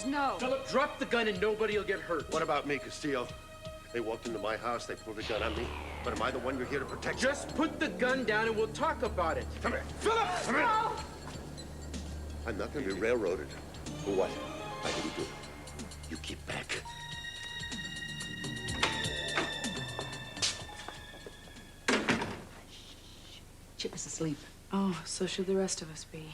no. Philip, drop the gun and nobody will get hurt. What about me, Castillo? They walked into my house, they pulled a gun on me. But am I the one you're here to protect? Just put the gun down and we'll talk about it. Come here. Philip! Come here. No. I'm not going to be railroaded. For what? I didn't do it. You keep back. Chip is asleep. Oh, so should the rest of us be.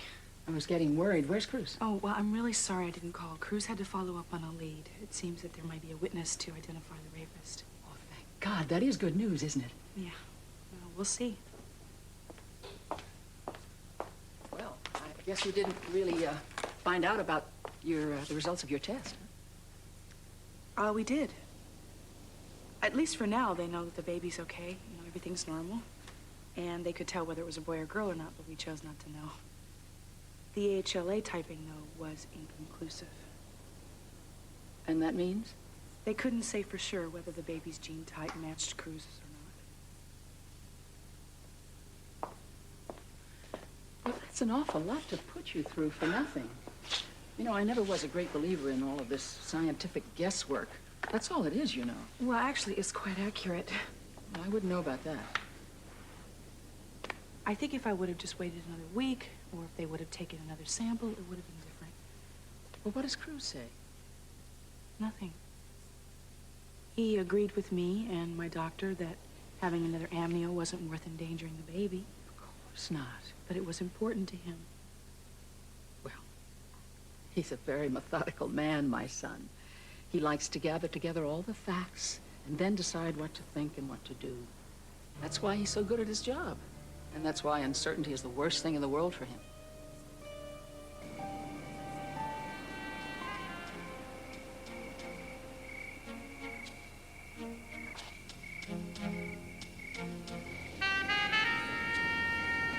I was getting worried. Where's Cruz? Oh, well, I'm really sorry I didn't call. Cruz had to follow up on a lead. It seems that there might be a witness to identify the rapist. Oh, thank God. That is good news, isn't it? Yeah. Well, we'll see. Well, I guess you didn't really find out about your the results of your test. We did. At least for now, they know that the baby's okay. You know, everything's normal. And they could tell whether it was a boy or girl or not, but we chose not to know. The AHLA typing, though, was inconclusive. And that means? They couldn't say for sure whether the baby's gene type matched Cruz's or not. Well, that's an awful lot to put you through for nothing. You know, I never was a great believer in all of this scientific guesswork. That's all it is, you know. Well, actually, it's quite accurate. Well, I wouldn't know about that. I think if I would have just waited another week, or if they would have taken another sample, it would have been different. Well, what does Cruz say? Nothing. He agreed with me and my doctor that having another amnio wasn't worth endangering the baby. Of course not. But it was important to him. Well, he's a very methodical man, my son. He likes to gather together all the facts and then decide what to think and what to do. That's why he's so good at his job. And that's why uncertainty is the worst thing in the world for him.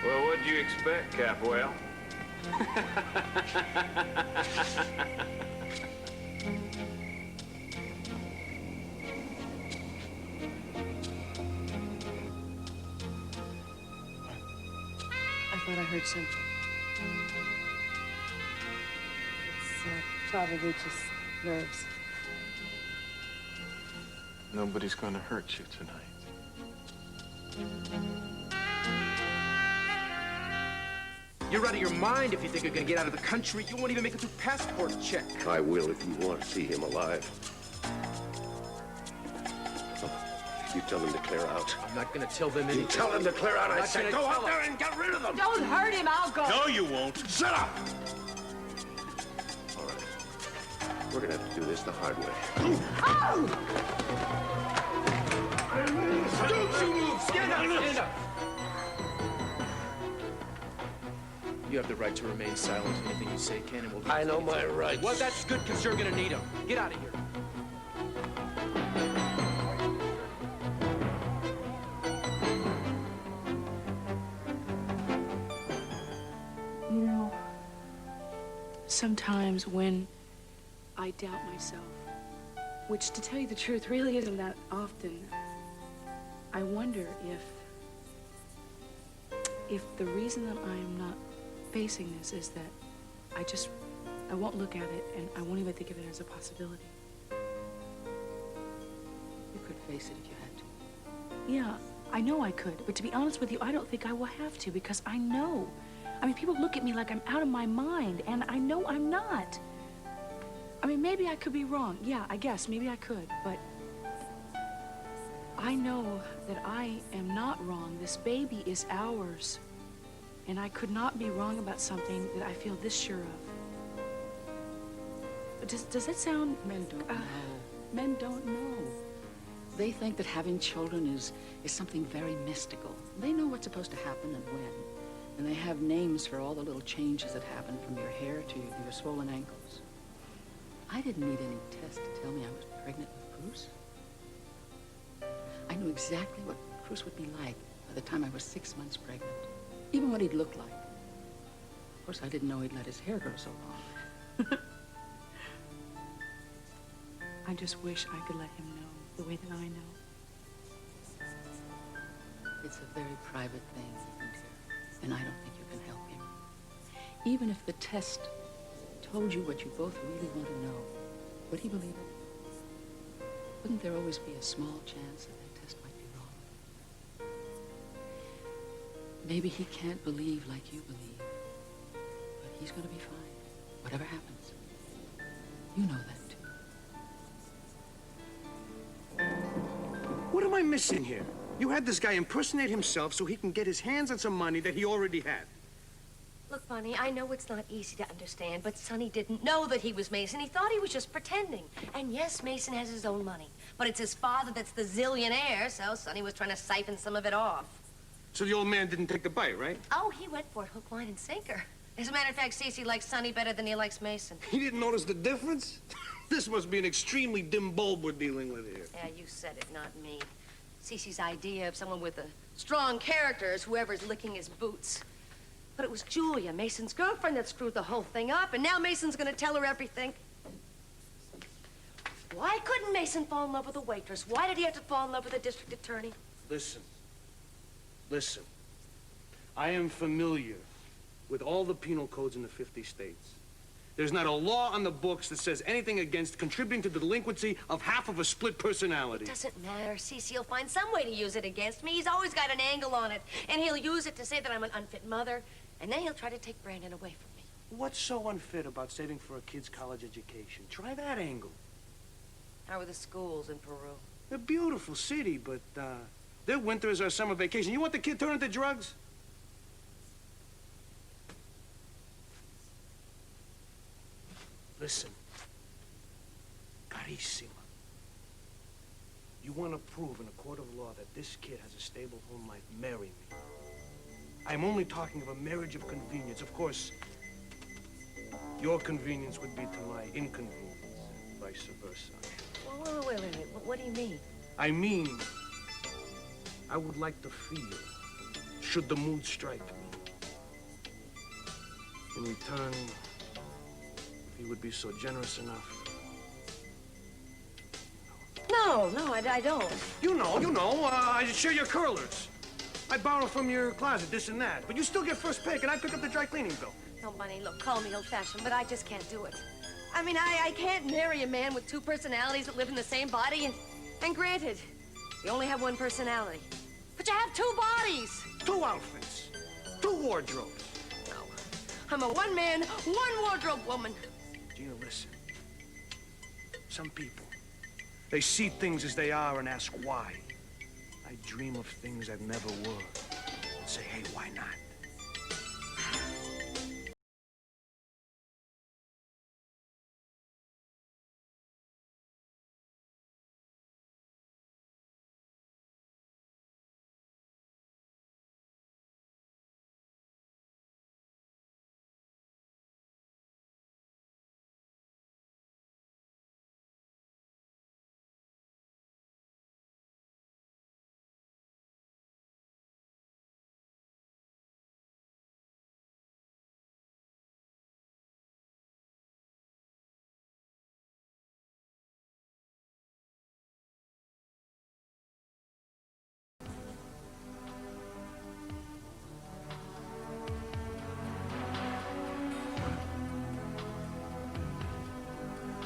Well, what'd you expect, Capwell? I thought I heard something. It's probably just nerves. Nobody's gonna hurt you tonight. You're out of your mind if you think you're gonna get out of the country. You won't even make it through passport check. I will if you want to see him alive. You tell him to clear out. I'm not gonna tell them anything. You tell him to clear out, I said. Go out there and get rid of them! Don't hurt him, I'll go. No, you won't. Shut up! All right. We're gonna have to do this the hard way. Oh! Don't you move! Stand up! Stand up! You have the right to remain silent. Anything you say can and will be. I know my rights. Well, that's good, because you're gonna need them. Get out of here. You know, sometimes when I doubt myself, which to tell you the truth really isn't that often, I wonder if the reason that I'm not facing this is that I won't look at it and I won't even think of it as a possibility. You could face it if you had to. Yeah, I know I could, but to be honest with you, I don't think I will have to because I know. I mean, people look at me like I'm out of my mind, and I know I'm not. I mean, maybe I could be wrong. Yeah, I guess, maybe I could, but I know that I am not wrong. This baby is ours, and I could not be wrong about something that I feel this sure of. Does that sound... Men don't know. Men don't know. They think that having children is something very mystical. They know what's supposed to happen and when. And they have names for all the little changes that happen from your hair to your swollen ankles. I didn't need any test to tell me I was pregnant with Cruz. I knew exactly what Cruz would be like by the time I was 6 months pregnant. Even what he'd look like. Of course, I didn't know he'd let his hair grow so long. I just wish I could let him know the way that I know. It's a very private thing, isn't it? And I don't think you can help him. Even if the test told you what you both really want to know, would he believe it? Wouldn't there always be a small chance that that test might be wrong? Maybe he can't believe like you believe, but he's going to be fine, whatever happens. You know that, too. What am I missing here? You had this guy impersonate himself so he can get his hands on some money that he already had. Look, Bunny, I know it's not easy to understand, but Sonny didn't know that he was Mason. He thought he was just pretending. And yes, Mason has his own money, but it's his father that's the zillionaire, so Sonny was trying to siphon some of it off. So the old man didn't take the bite, right? Oh, he went for it hook, line, and sinker. As a matter of fact, СиСи likes Sonny better than he likes Mason. He didn't notice the difference? This must be an extremely dim bulb we're dealing with here. Yeah, you said it, not me. СиСi's idea of someone with a strong character is whoever's licking his boots. But it was Julia, Mason's girlfriend, that screwed the whole thing up, and now Mason's gonna tell her everything. Why couldn't Mason fall in love with a waitress? Why did he have to fall in love with a district attorney? Listen. Listen. I am familiar with all the penal codes in the 50 states. There's not a law on the books that says anything against contributing to the delinquency of half of a split personality. It doesn't matter. СиСi will find some way to use it against me. He's always got an angle on it. And he'll use it to say that I'm an unfit mother. And then he'll try to take Brandon away from me. What's so unfit about saving for a kid's college education? Try that angle. How are the schools in Peru? They're a beautiful city, but their winter is our summer vacation. You want the kid turned into drugs? Listen, carissima. You want to prove in a court of law that this kid has a stable home life, marry me. I'm only talking of a marriage of convenience. Of course, your convenience would be to my inconvenience, vice versa. Well, wait. What do you mean? I mean, I would like to feel, should the mood strike me. In return, if he would be so generous enough. No, I don't. You know, I share your curlers. I borrow from your closet, this and that. But you still get first pick, and I pick up the dry cleaning bill. No, Bunny, look, call me old-fashioned, but I just can't do it. I mean, I can't marry a man with two personalities that live in the same body, and granted, you only have one personality. But you have two bodies. Two outfits. Two wardrobes. No, I'm a one-man, one-wardrobe woman. Gina, listen. Some people, they see things as they are and ask why. I dream of things that never were. And say, hey, why not?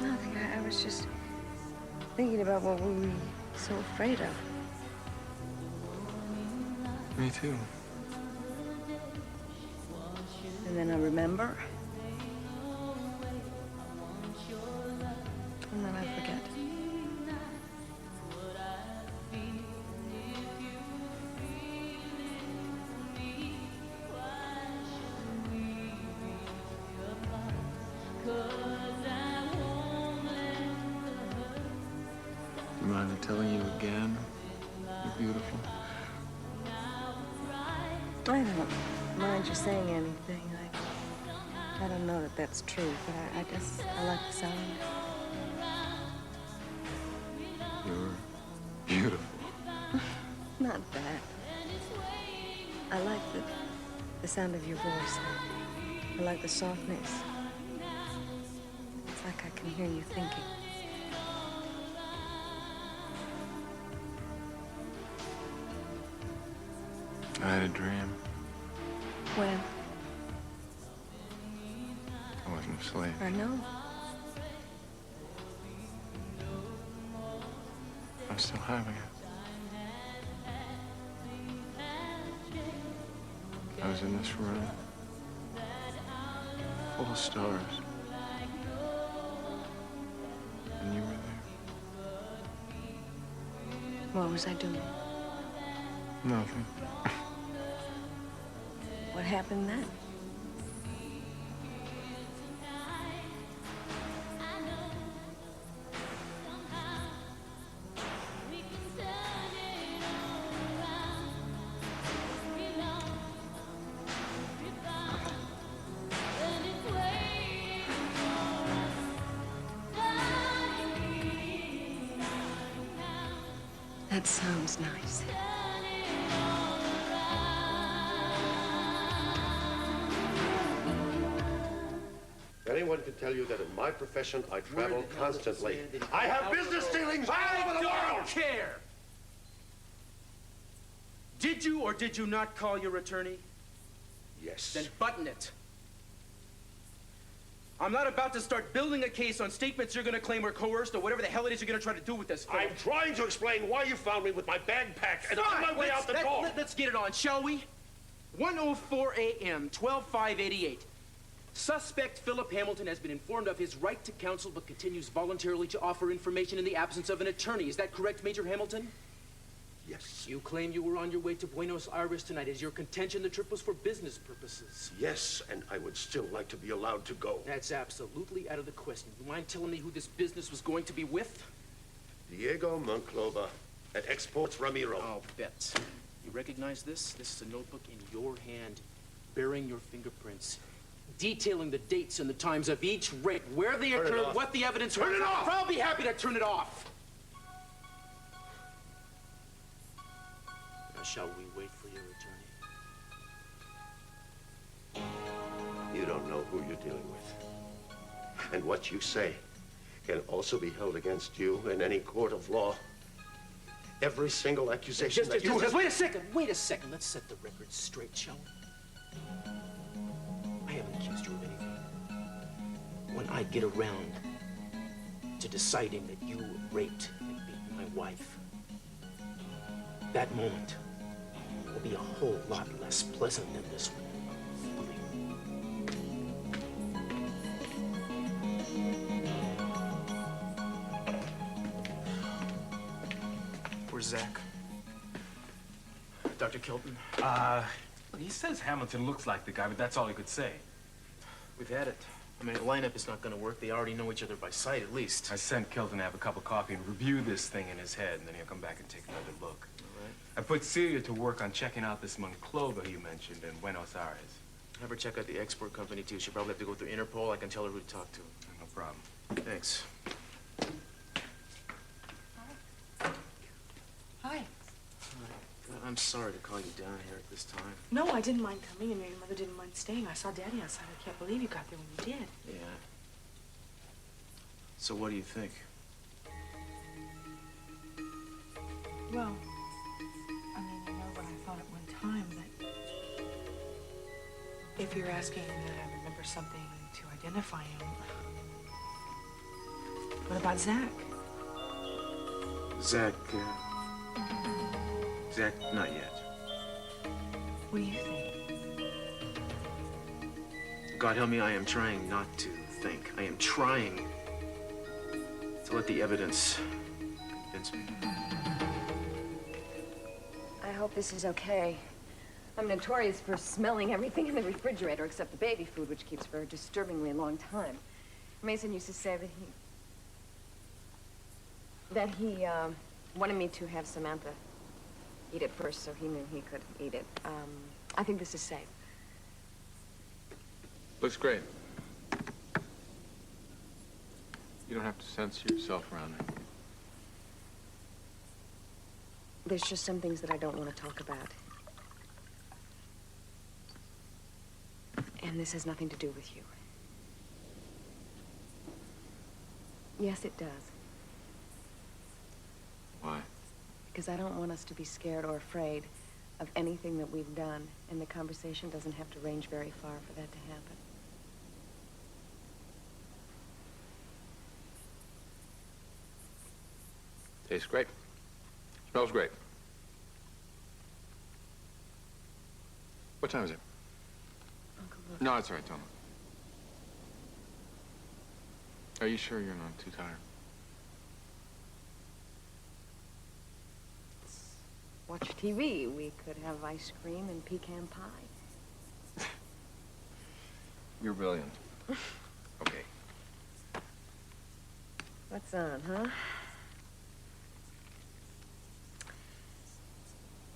Nothing. I was just thinking about what we were so afraid of. Me too. And then I remember. And then I forget. Do you mind me telling you again? You're beautiful. I don't mind you saying anything. I don't know that that's true, but I like the sound. You're beautiful. Not that. I like the sound of your voice. I like the softness. It's like I can hear you thinking. I had a dream. When? I was making a slave. I know. I'm still having it. I was in this room, full of stars, and you were there. What was I doing? Nothing. What happened then? That sounds nice. Anyone can tell you that in my profession, I travel constantly. I have business dealings all over the world! I don't care! Did you or did you not call your attorney? Yes. Then button it. I'm not about to start building a case on statements you're gonna claim were coerced or whatever the hell it is you're gonna try to do with this. I'm trying to explain why you found me with my bag packed and on my way out the door. Let's get it on, shall we? 1:04 a.m., 12/5/88. Suspect Philip Hamilton has been informed of his right to counsel but continues voluntarily to offer information in the absence of an attorney. Is that correct, Major Hamilton? Yes. You claim you were on your way to Buenos Aires tonight. Is your contention the trip was for business purposes? Yes, and I would still like to be allowed to go. That's absolutely out of the question. You mind telling me who this business was going to be with? Diego Monclova at Exports Ramiro. I'll bet. You recognize this? This is a notebook in your hand, bearing your fingerprints, detailing the dates and the times of each rape, where they occurred, what the evidence was. Turn it off! I'll be happy to turn it off. Now, shall we wait for your attorney? You don't know who you're dealing with. And what you say can also be held against you in any court of law. Every single accusation that you have... Wait a second. Let's set the record straight, shall we? I haven't accused you of anything. When I get around to deciding that you raped and beat my wife, that moment will be a whole lot less pleasant than this one. Where's Zach? Dr. Kilton? He says Hamilton looks like the guy, but that's all he could say. We've had it. I mean, the lineup is not going to work. They already know each other by sight, at least. I sent Kilton to have a cup of coffee and review this thing in his head, and then he'll come back and take another look. All right. I put Celia to work on checking out this Monclova you mentioned in Buenos Aires. Have her check out the export company, too. She'll probably have to go through Interpol. I can tell her who to talk to. No problem. Thanks. Hi. I'm sorry to call you down here at this time. No, I didn't mind coming, and your mother didn't mind staying. I saw Daddy outside. I can't believe you got there when you did. Yeah. So what do you think? Well, I mean, you know what I thought at one time, that if you're asking that I remember something to identify him, what about Zach? Zach, not yet. What do you think? God help me, I am trying not to think. I am trying to let the evidence convince me. I hope this is okay. I'm notorious for smelling everything in the refrigerator except the baby food, which keeps for a disturbingly long time. Mason used to say that he wanted me to have Samantha eat it first so he knew he could eat it. I think this is safe. Looks great. You don't have to censor yourself around it. There's just some things that I don't want to talk about. And this has nothing to do with you. Yes, it does. Why? Because I don't want us to be scared or afraid of anything that we've done, and the conversation doesn't have to range very far for that to happen. Tastes great. Smells great. What time is it? Uncle, look. No, it's all right, Toma. Are you sure you're not too tired? Watch TV. We could have ice cream and pecan pie. You're brilliant. Okay. What's on, huh?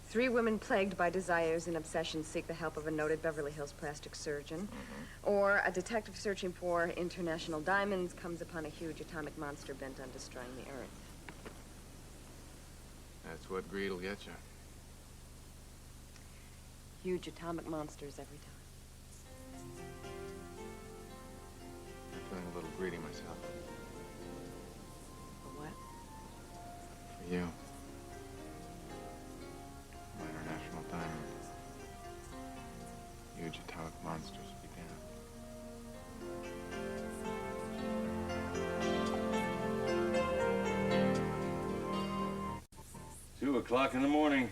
3 women plagued by desires and obsessions seek the help of a noted Beverly Hills plastic surgeon. Or a detective searching for international diamonds comes upon a huge atomic monster bent on destroying the Earth. That's what greed will get you. Huge atomic monsters every time. I'm feeling a little greedy myself. For what? For you. My international diamond. Huge atomic monsters began. 2 o'clock in the morning.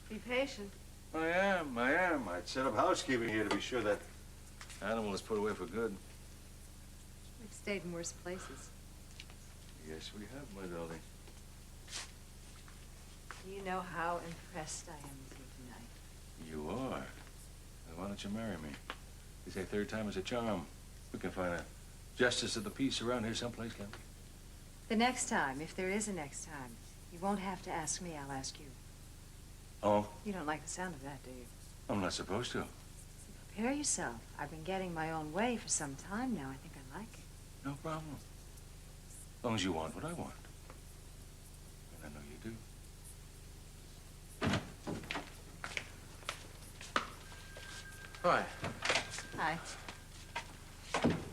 Be patient. I am. I'd set up housekeeping here to be sure that animal is put away for good. We've stayed in worse places. Yes, we have, my darling. Do you know how impressed I am with you tonight? You are. Then why don't you marry me? They say 3rd time is a charm. We can find a justice of the peace around here someplace, can't we? The next time, if there is a next time, you won't have to ask me, I'll ask you. Oh? You don't like the sound of that, do you? I'm not supposed to. Prepare yourself. I've been getting my own way for some time now. I think I like it. No problem. As long as you want what I want. And I know you do. Hi. Hi.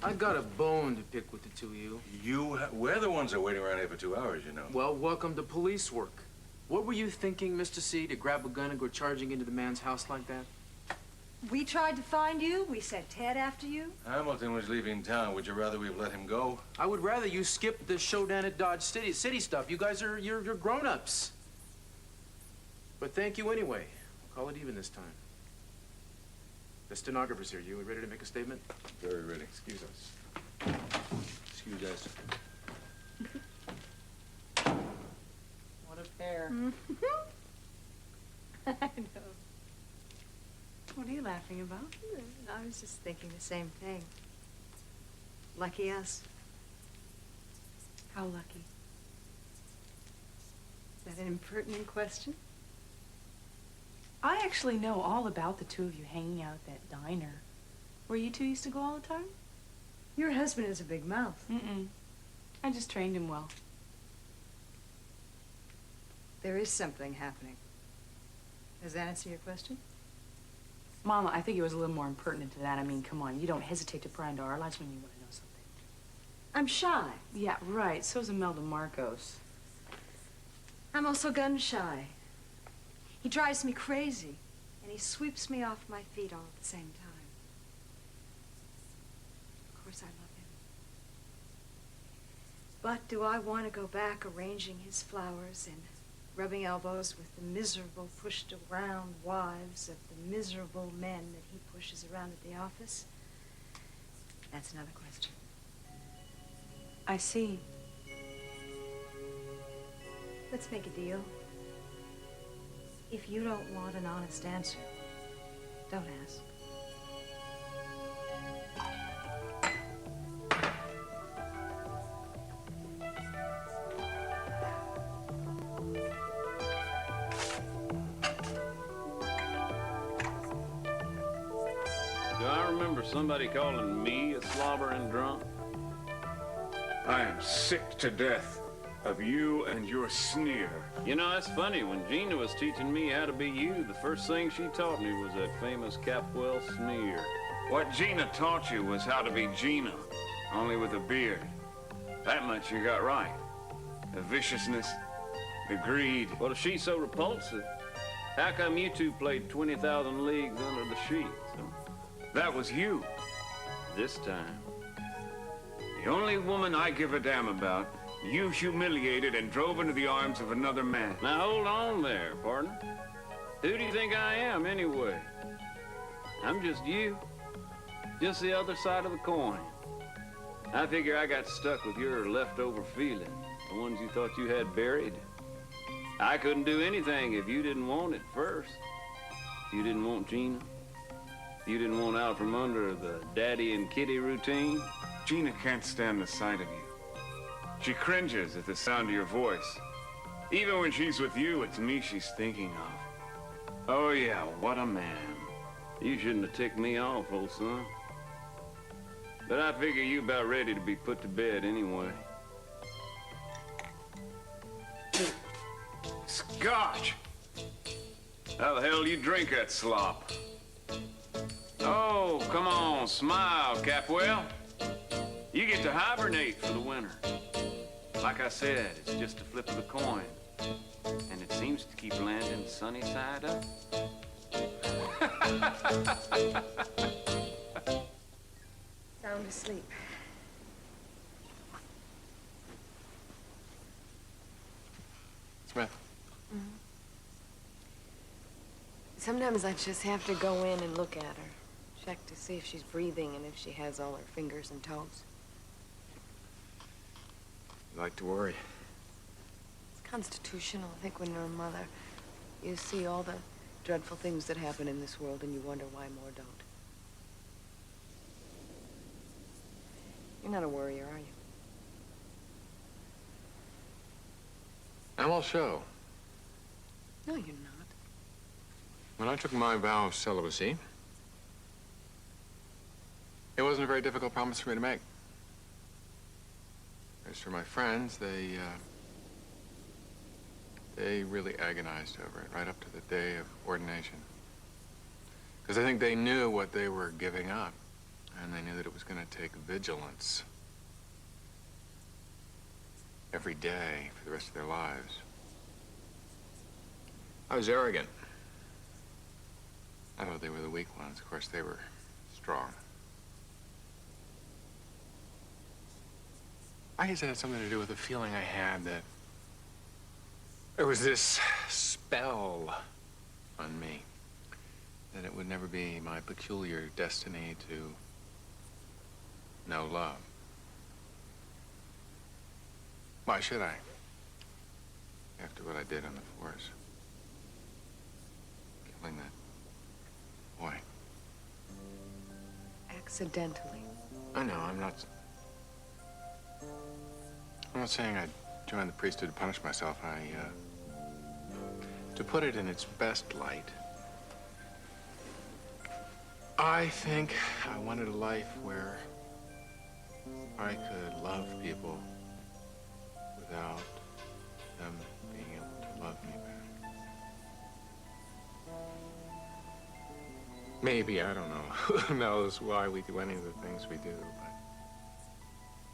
I got a bone to pick with the 2 of you. We're the ones that are waiting around here for 2 hours, you know. Well, welcome to police work. What were you thinking, Mr. C, to grab a gun and go charging into the man's house like that? We tried to find you. We sent Ted after you. Hamilton was leaving town. Would you rather we've let him go? I would rather you skip the showdown at Dodge City stuff. You guys are, you're grown-ups. But thank you anyway. I'll call it even this time. The stenographer's here. You ready to make a statement? Very ready. Excuse us. Excuse us. What a pair. I know. What are you laughing about? I was just thinking the same thing. Lucky us. How lucky? Is that an impertinent question? I actually know all about the 2 of you hanging out at that diner. Where you 2 used to go all the time? Your husband has a big mouth. I just trained him well. There is something happening. Does that answer your question? Mama, I think it was a little more impertinent to that. I mean, come on, you don't hesitate to pry into our lives when you want to know something. I'm shy. Yeah, right. So's Imelda Marcos. I'm also gun shy. He drives me crazy, and he sweeps me off my feet all at the same time. Of course, I love him. But do I want to go back arranging his flowers and rubbing elbows with the miserable, pushed-around wives of the miserable men that he pushes around at the office? That's another question. I see. Let's make a deal. If you don't want an honest answer, don't ask. Do I remember somebody calling me a slobbering drunk? I am sick to death of you and your sneer. You know, that's funny. When Gina was teaching me how to be you, the first thing she taught me was that famous Capwell sneer. What Gina taught you was how to be Gina, only with a beard. That much you got right. The viciousness, the greed. Well, if she's so repulsive, how come you 2 played 20,000 Leagues Under the Sheets? That was you. This time. The only woman I give a damn about You humiliated and drove into the arms of another man. Now hold on there, partner. Who do you think I am, anyway? I'm just you. Just the other side of the coin. I figure I got stuck with your leftover feelings, the ones you thought you had buried. I couldn't do anything if you didn't want it first. You didn't want Gina. You didn't want out from under the daddy and kitty routine. Gina can't stand the sight of you. She cringes at the sound of your voice. Even when she's with you, it's me she's thinking of. Oh yeah, what a man. You shouldn't have ticked me off, old son. But I figure you about ready to be put to bed anyway. Scotch! How the hell do you drink that slop? Oh, come on, smile, Capwell. You get to hibernate for the winter. Like I said, it's just a flip of the coin. And it seems to keep landing sunny side up. Sound asleep. Smith. Mm-hmm. Sometimes I just have to go in and look at her. Check to see if she's breathing and if she has all her fingers and toes. You like to worry. It's constitutional. I think when you're a mother, you see all the dreadful things that happen in this world and you wonder why more don't. You're not a worrier, are you? I'm all show. No, you're not. When I took my vow of celibacy, it wasn't a very difficult promise for me to make. As for my friends, they really agonized over it right up to the day of ordination. Because I think they knew what they were giving up, and they knew that it was going to take vigilance every day for the rest of their lives. I was arrogant. I thought they were the weak ones. Of course, they were strong. I guess it had something to do with the feeling I had that there was this spell on me, that it would never be my peculiar destiny to know love. Why should I? After what I did on the force. Killing that boy. Accidentally. I know, I'm not saying I joined the priesthood to punish myself. To put it in its best light, I think I wanted a life where I could love people without them being able to love me back. Maybe, I don't know. Who knows why we do any of the things we do,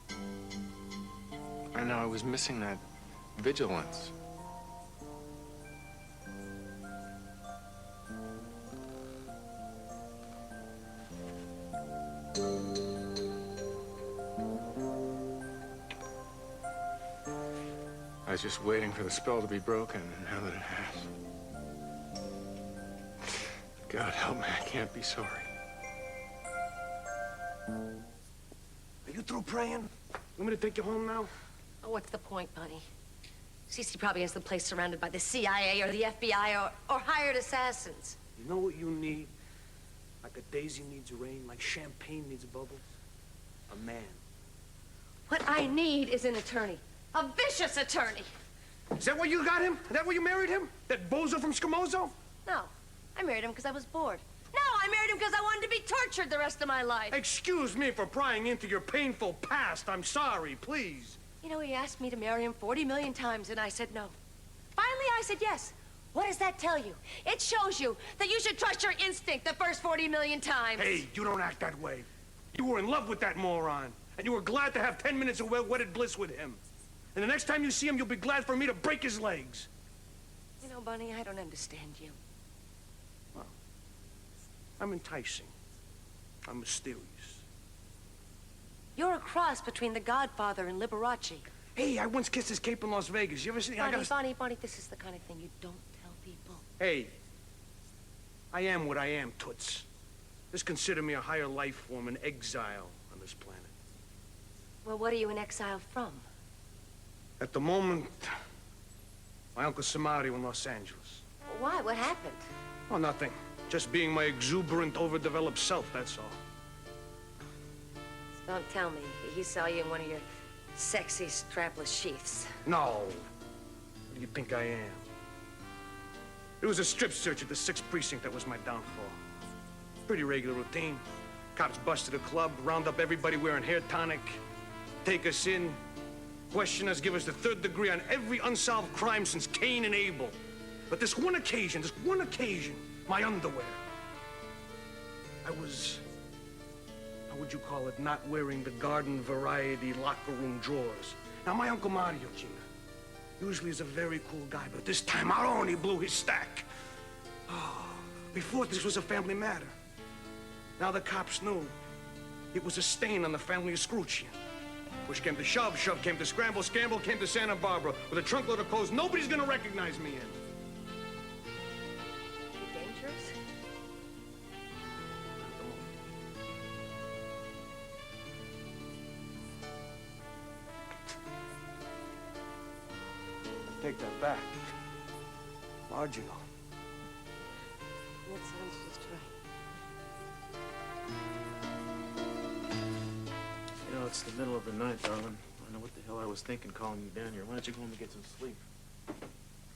but I know I was missing that vigilance. I was just waiting for the spell to be broken, and now that it has. God help me, I can't be sorry. Are you through praying? Want me to take you home now? Oh, what's the point, Bunny? СиСи probably has the place surrounded by the CIA or the FBI or hired assassins. You know what you need? Like a daisy needs rain, like champagne needs bubbles. A man. What I need is an attorney. A vicious attorney. Is that why you got him? Is that why you married him? That bozo from Scamozo? No, I married him because I was bored. No, I married him because I wanted to be tortured the rest of my life. Excuse me for prying into your painful past. I'm sorry, please. You know, he asked me to marry him 40 million times, and I said no. Finally, I said yes. What does that tell you? It shows you that you should trust your instinct the first 40 million times. Hey, you don't act that way. You were in love with that moron, and you were glad to have 10 minutes of wedded bliss with him. And the next time you see him, you'll be glad for me to break his legs. You know, Bunny, I don't understand you. Well, I'm enticing. I'm mysterious. You're a cross between the Godfather and Liberace. Hey, I once kissed his cape in Las Vegas. You ever see? Bonnie, this is the kind of thing you don't tell people. Hey, I am what I am, Toots. Just consider me a higher life form, an exile on this planet. Well, what are you in exile from? At the moment, my Uncle Samario in Los Angeles. Why? What happened? Oh, nothing. Just being my exuberant, overdeveloped self, that's all. Don't tell me. He saw you in one of your sexy, strapless sheaths. No. What do you think I am? It was a strip search at the 6th precinct that was my downfall. Pretty regular routine. Cops busted a club, round up everybody wearing hair tonic, take us in, question us, give us the 3rd degree on every unsolved crime since Cain and Abel. But this one occasion, my underwear. I was, how would you call it, not wearing the garden variety locker room drawers. Now, my Uncle Mario, Gina, usually is a very cool guy, but this time out, he blew his stack. Oh, before this was a family matter. Now the cops knew it was a stain on the family of Scroochian. Push came to shove, shove came to scramble, scramble came to Santa Barbara with a trunkload of clothes nobody's gonna recognize me in. Dangerous? Take that back. Marginal. That sounds just right. You know, it's the middle of the night, darling. I don't know what the hell I was thinking calling you down here. Why don't you go home and get some sleep?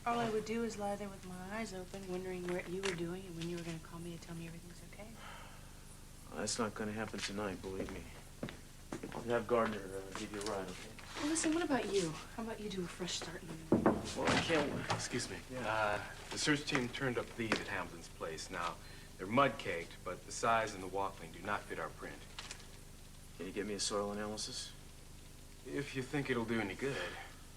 All I would do is lie there with my eyes open, wondering what you were doing and when you were going to call me to tell me everything's okay. That's not going to happen tonight, believe me. I'll have Gardner give you a ride, okay? Well, listen, what about you? How about you do a fresh start in the morning? Well, I can't... Excuse me. Yeah. The search team turned up these at Hamilton's place. Now, they're mud-caked, but the size and the waffling do not fit our print. Can you get me a soil analysis? If you think it'll do any good.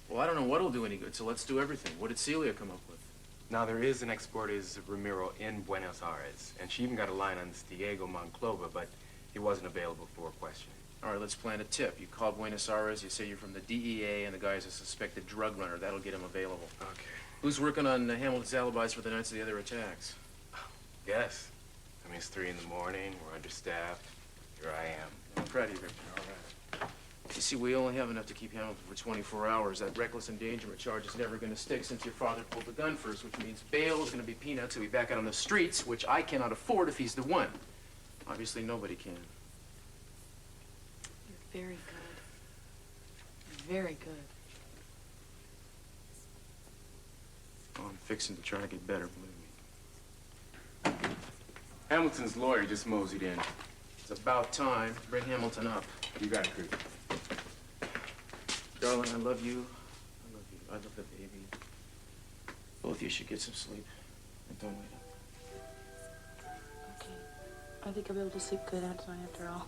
Well, I don't know what'll do any good, so let's do everything. What did Celia come up with? Now, there is an exporters Ramiro in Buenos Aires, and she even got a line on this Diego Monclova, but he wasn't available for questioning. All right, let's plan a tip. You call Buenos Aires, you say you're from the DEA, and the guy's a suspected drug runner. That'll get him available. Okay. Who's working on Hamilton's alibis for the nights of the other attacks? Yes. I mean, it's 3 in the morning, we're understaffed. Here I am. I'm proud of you, Victor. All right. You see, we only have enough to keep Hamilton for 24 hours. That reckless endangerment charge is never going to stick since your father pulled the gun first, which means bail is going to be peanuts. He'll be back out on the streets, which I cannot afford if he's the one. Obviously, nobody can. You're very good. You're very good. Oh, I'm fixing to try to get better, believe me. Hamilton's lawyer just moseyed in. It's about time. Bring Hamilton up. You got it, Cruz. Darling, I love you. I love you. I love the baby. Both of you should get some sleep. And don't wait up. Okay. I think I'll be able to sleep good tonight after all.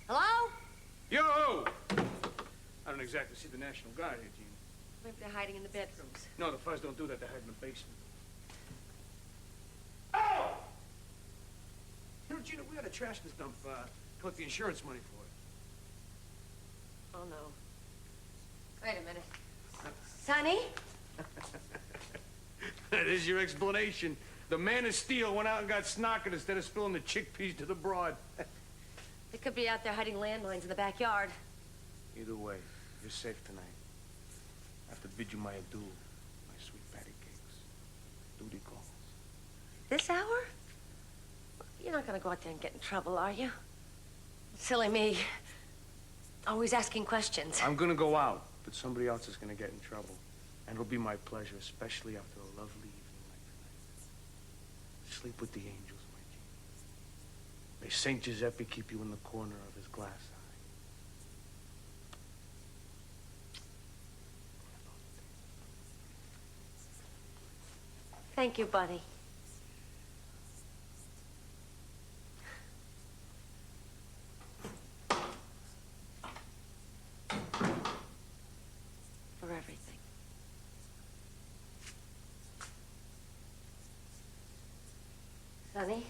Hello? Yo! I don't exactly see the National Guard here, Gina. Maybe they're hiding in the bedrooms. No, the fuzz don't do that. They hide in the basement. Oh! You know, Gina, we ought to trash this dump, collect the insurance money for it. Oh, no. Wait a minute. Sonny? That is your explanation. The man of steel went out and got snockered instead of spilling the chickpeas to the broad. They could be out there hiding landmines in the backyard. Either way, you're safe tonight. I have to bid you my adieu, my sweet patty cakes. Duty calls. This hour? You're not gonna go out there and get in trouble, are you? Silly me. Always asking questions. I'm gonna go out, but somebody else is gonna get in trouble. And it'll be my pleasure, especially after a lovely evening like tonight. Sleep with the angels, my Gene. May Saint Giuseppe keep you in the corner of his glass eye. Thank you, buddy. Sonny?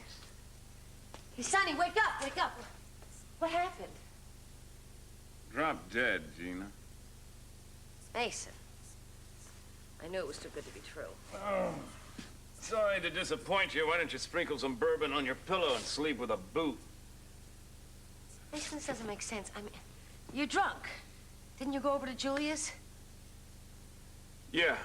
Hey, Sonny, wake up, wake up. What happened? Dropped dead, Gina. Mason. I knew it was too good to be true. Oh, sorry to disappoint you. Why don't you sprinkle some bourbon on your pillow and sleep with a boot? Mason, this doesn't make sense. I mean, you're drunk. Didn't you go over to Julia's? Yeah,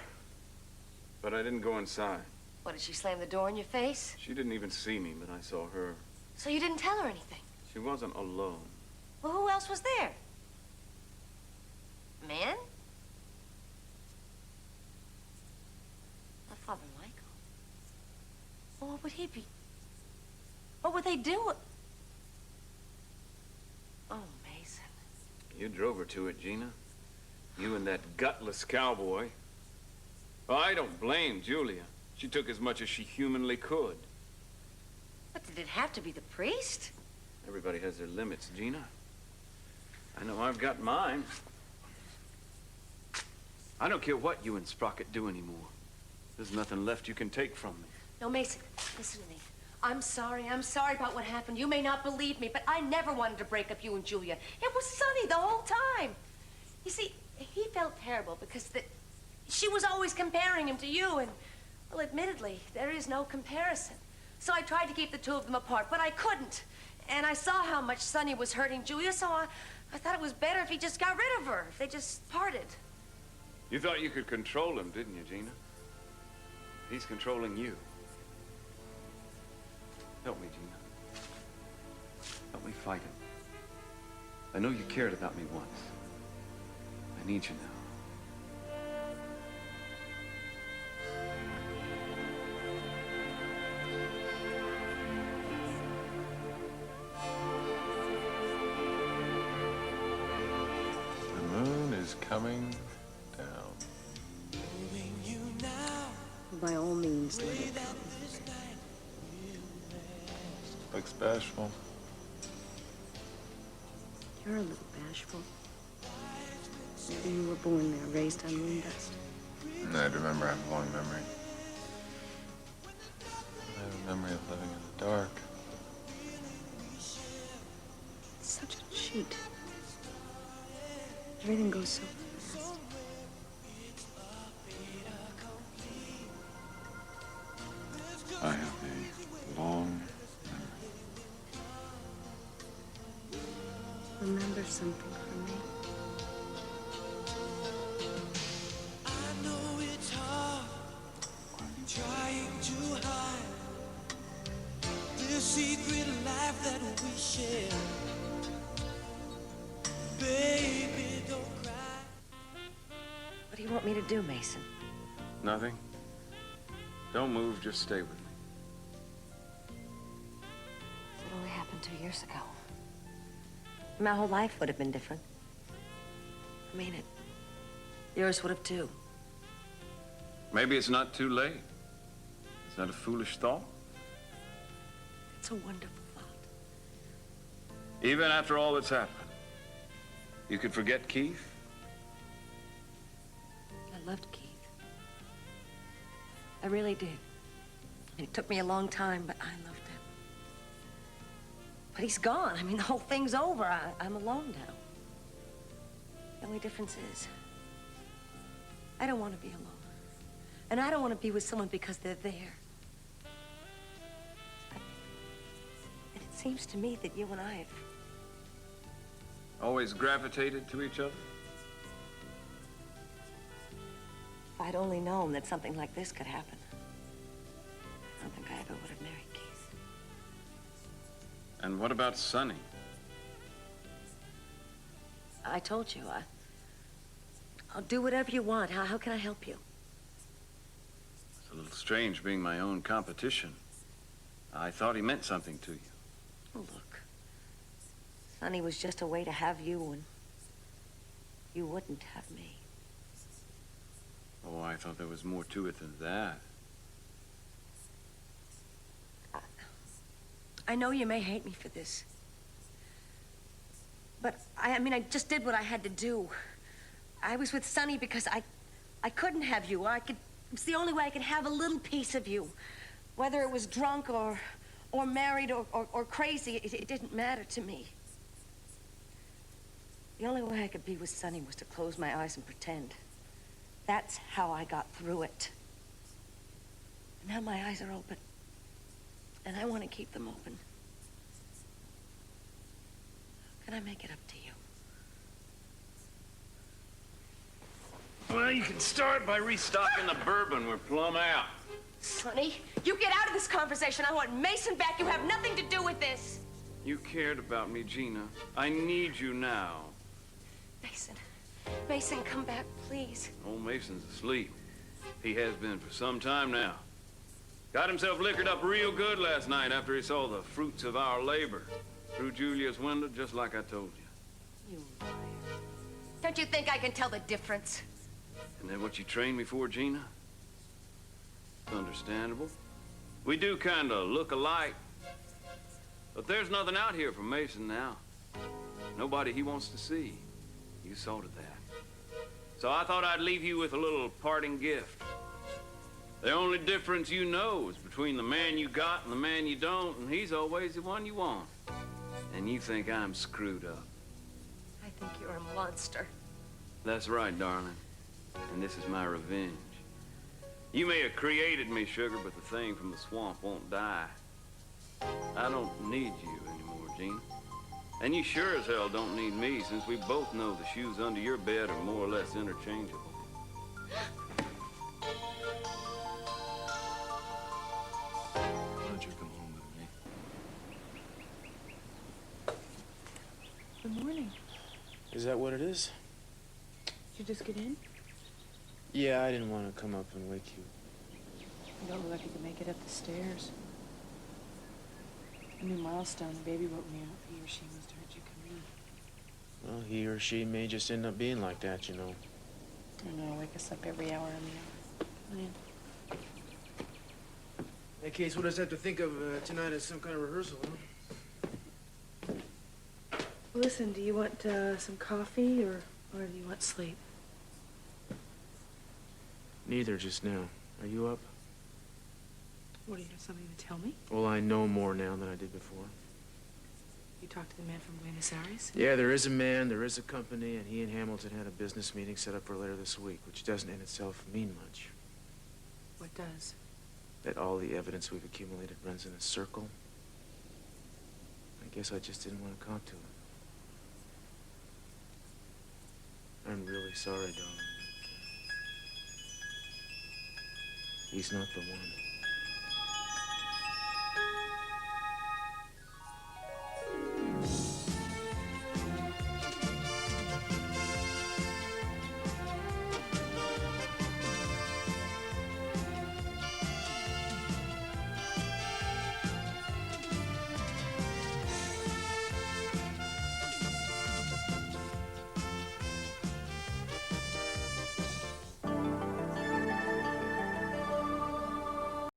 but I didn't go inside. What, did she slam the door in your face? She didn't even see me, but I saw her. So you didn't tell her anything? She wasn't alone. Well, who else was there? A man? Not Father Michael. Well, what would he be? What would they do? Oh, Mason. You drove her to it, Gina. You and that gutless cowboy. Well, I don't blame Julia. She took as much as she humanly could. But did it have to be the priest? Everybody has their limits, Gina. I know I've got mine. I don't care what you and Sprocket do anymore. There's nothing left you can take from me. No, Mason, listen to me. I'm sorry about what happened. You may not believe me, but I never wanted to break up you and Julia. It was Sonny the whole time. You see, he felt terrible because she was always comparing him to you, and, well, admittedly, there is no comparison. So I tried to keep the two of them apart, but I couldn't. And I saw how much Sonny was hurting Julia, so I thought it was better if he just got rid of her, if they just parted. You thought you could control him, didn't you, Gina? He's controlling you. Help me, Gina. Help me fight him. I know you cared about me once. I need you now. The moon is coming down. By all means, let it come. Looks bashful. You're a little bashful. Maybe you were born there, raised on moon dust. I remember I have a long memory. I have a memory of living in the dark. It's such a cheat. Everything goes so fast. I have a long Remember something for me. I know it's hard trying to hide the secret life that we share. Baby, don't cry. What do you want me to do, Mason? Nothing. Don't move, just stay with me. It only happened 2 years ago. My whole life would have been different. I mean it. Yours would have too. Maybe it's not too late. Is that a foolish thought? It's a wonderful thought. Even after all that's happened, you could forget Keith? I loved Keith. I really did. It took me a long time, but I loved him. But he's gone. I mean, the whole thing's over. I'm alone now. The only difference is, I don't want to be alone. And I don't want to be with someone because they're there. And it seems to me that you and I have... Always gravitated to each other? If I'd only known that something like this could happen, I don't think I ever would have married Keith. And what about Sonny? I told you, I'll do whatever you want. How can I help you? It's a little strange being my own competition. I thought he meant something to you. Oh, look. Sonny was just a way to have you, and you wouldn't have me. Oh, I thought there was more to it than that. I know you may hate me for this. But, I mean, I just did what I had to do. I was with Sonny because I couldn't have you. It's the only way I could have a little piece of you. Whether it was drunk or or married or crazy, it didn't matter to me. The only way I could be with Sonny was to close my eyes and pretend. That's how I got through it. Now my eyes are open, and I want to keep them open. How can I make it up to you? Well, you can start by restocking the bourbon. We're plumb out. Sonny, you get out of this conversation. I want Mason back. You have nothing to do with this. You cared about me, Gina. I need you now. Mason, come back, please. Old Mason's asleep. He has been for some time now. Got himself liquored up real good last night after he saw the fruits of our labor through Julia's window, just like I told you. You liar. Don't you think I can tell the difference? Isn't that what you trained me for, Gina? It's understandable. We do kind of look alike. But there's nothing out here for Mason now. Nobody he wants to see. You saw to that. So I thought I'd leave you with a little parting gift. The only difference you know is between the man you got and the man you don't, and he's always the one you want. And you think I'm screwed up. I think you're a monster. That's right, darling. And this is my revenge. You may have created me, sugar, but the thing from the swamp won't die. I don't need you anymore, Gina. And you sure as hell don't need me, since we both know the shoes under your bed are more or less interchangeable. Why don't you come home with me? Good morning. Is that what it is? Did you just get in? Yeah, I didn't want to come up and wake you. You don't look like you can make it up the stairs. A new milestone. The baby woke me up. He or she must have heard you come in. Well, he or she may just end up being like that, you know. I know, wake us up every hour on the hour. Come in. In that case, what does that have to think of tonight as some kind of rehearsal, huh? Listen, do you want some coffee or do you want sleep? Neither just now. Are you up? What, do you have something to tell me? Well, I know more now than I did before. You talked to the man from Buenos Aires? Yeah, there is a man, there is a company, and he and Hamilton had a business meeting set up for later this week, which doesn't in itself mean much. What does? That all the evidence we've accumulated runs in a circle. I guess I just didn't want to come to it. I'm really sorry, darling. He's not the one.